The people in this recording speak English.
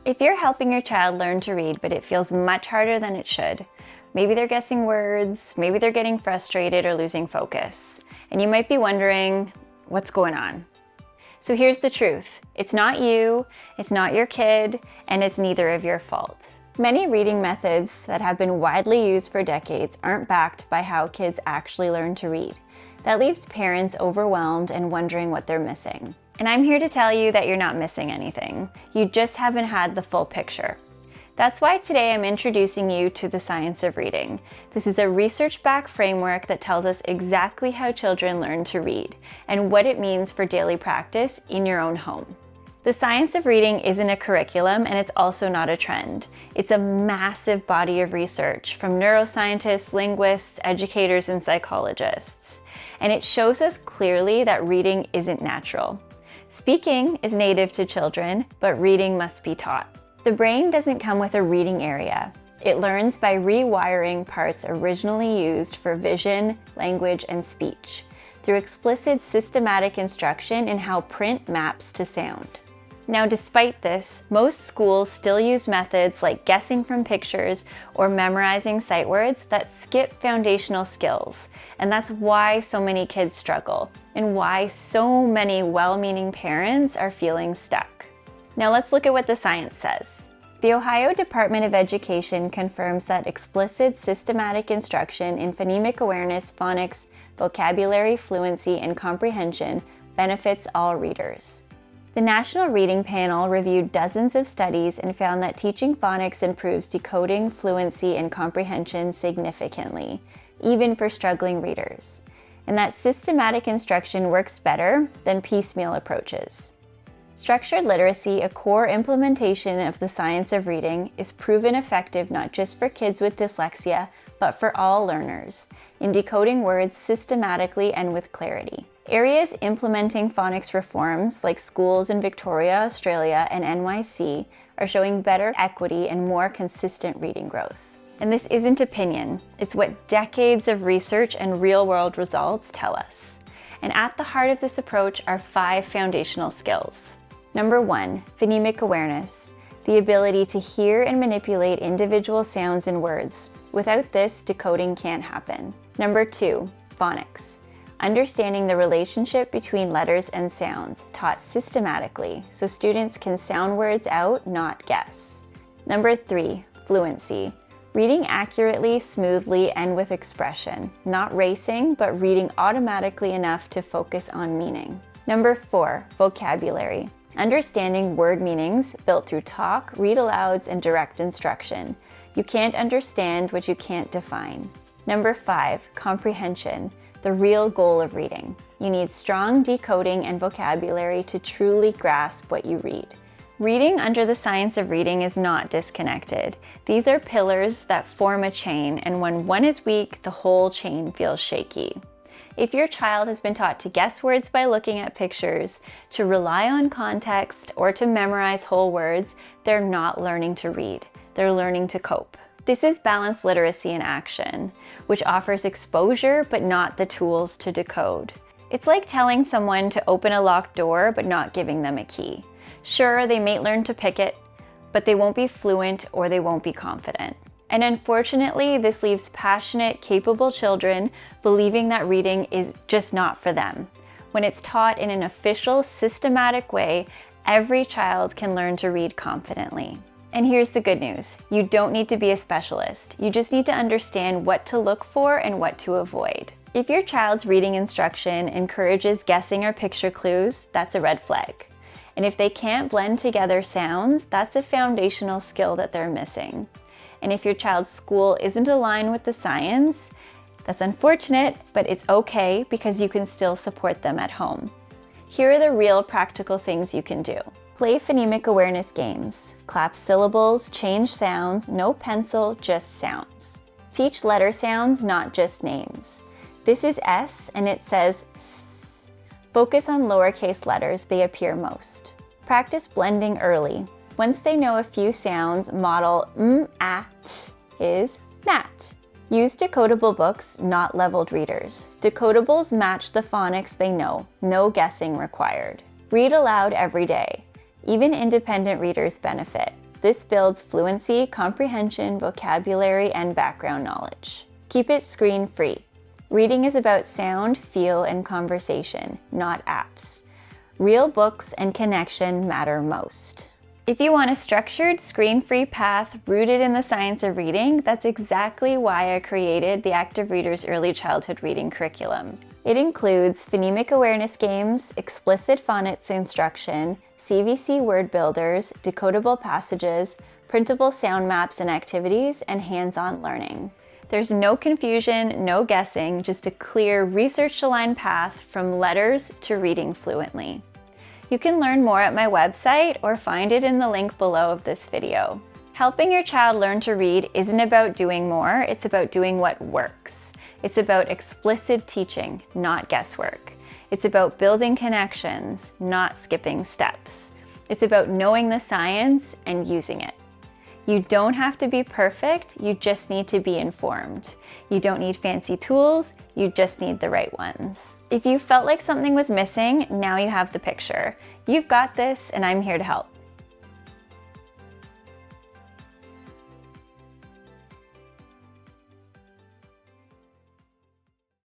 If you're helping your child learn to read, but it feels much harder than it should, maybe they're guessing words, maybe they're getting frustrated or losing focus, and you might be wondering, what's going on? So here's the truth. It's not you, it's not your kid, and it's neither of your fault. Many reading methods that have been widely used for decades aren't backed by how kids actually learn to read. That leaves parents overwhelmed and wondering what they're missing. And I'm here to tell you that you're not missing anything. You just haven't had the full picture. That's why today I'm introducing you to the science of reading. This is a research-backed framework that tells us exactly how children learn to read and what it means for daily practice in your own home. The science of reading isn't a curriculum, and it's also not a trend. It's a massive body of research from neuroscientists, linguists, educators, and psychologists. And it shows us clearly that reading isn't natural. Speaking is native to children, but reading must be taught. The brain doesn't come with a reading area. It learns by rewiring parts originally used for vision, language, and speech through explicit systematic instruction in how print maps to sound. Now, despite this, most schools still use methods like guessing from pictures or memorizing sight words that skip foundational skills. And that's why so many kids struggle and why so many well-meaning parents are feeling stuck. Now let's look at what the science says. The Ohio Department of Education confirms that explicit systematic instruction in phonemic awareness, phonics, vocabulary, fluency, and comprehension benefits all readers. The National Reading Panel reviewed dozens of studies and found that teaching phonics improves decoding, fluency, and comprehension significantly, even for struggling readers, and that systematic instruction works better than piecemeal approaches. Structured literacy, a core implementation of the science of reading, is proven effective not just for kids with dyslexia, but for all learners, in decoding words systematically and with clarity. Areas implementing phonics reforms, like schools in Victoria, Australia, and NYC, are showing better equity and more consistent reading growth. And this isn't opinion, it's what decades of research and real-world results tell us. And at the heart of this approach are 5 foundational skills. Number 1, phonemic awareness, the ability to hear and manipulate individual sounds in words. Without this, decoding can't happen. Number 2, phonics, understanding the relationship between letters and sounds, taught systematically, so students can sound words out, not guess. Number 3, fluency, reading accurately, smoothly, and with expression, not racing, but reading automatically enough to focus on meaning. Number 4, vocabulary, understanding word meanings built through talk, read-alouds, and direct instruction. You can't understand what you can't define. Number 5, comprehension, the real goal of reading. You need strong decoding and vocabulary to truly grasp what you read. Reading under the science of reading is not disconnected. These are pillars that form a chain, and when one is weak, the whole chain feels shaky. If your child has been taught to guess words by looking at pictures, to rely on context, or to memorize whole words, they're not learning to read. They're learning to cope. This is balanced literacy in action, which offers exposure but not the tools to decode. It's like telling someone to open a locked door but not giving them a key. Sure, they may learn to pick it, but they won't be fluent or they won't be confident. And unfortunately, this leaves passionate, capable children believing that reading is just not for them. When it's taught in an official, systematic way, every child can learn to read confidently. And here's the good news. You don't need to be a specialist. You just need to understand what to look for and what to avoid. If your child's reading instruction encourages guessing or picture clues, that's a red flag. And if they can't blend together sounds, that's a foundational skill that they're missing. And if your child's school isn't aligned with the science, that's unfortunate, but it's okay because you can still support them at home. Here are the real practical things you can do. Play phonemic awareness games. Clap syllables, change sounds, no pencil, just sounds. Teach letter sounds, not just names. This is S and it says S. Focus on lowercase letters, they appear most. Practice blending early. Once they know a few sounds, model at is mat. Use decodable books, not leveled readers. Decodables match the phonics they know, no guessing required. Read aloud every day. Even independent readers benefit. This builds fluency, comprehension, vocabulary, and background knowledge. Keep it screen-free. Reading is about sound, feel, and conversation, not apps. Real books and connection matter most. If you want a structured, screen-free path rooted in the science of reading, that's exactly why I created the Active Readers Early Childhood Reading Curriculum. It includes phonemic awareness games, explicit phonics instruction, CVC word builders, decodable passages, printable sound maps and activities, and hands-on learning. There's no confusion, no guessing, just a clear, research-aligned path from letters to reading fluently. You can learn more at my website or find it in the link below of this video. Helping your child learn to read isn't about doing more, it's about doing what works. It's about explicit teaching, not guesswork. It's about building connections, not skipping steps. It's about knowing the science and using it. You don't have to be perfect, you just need to be informed. You don't need fancy tools, you just need the right ones. If you felt like something was missing, now you have the picture. You've got this, and I'm here to help.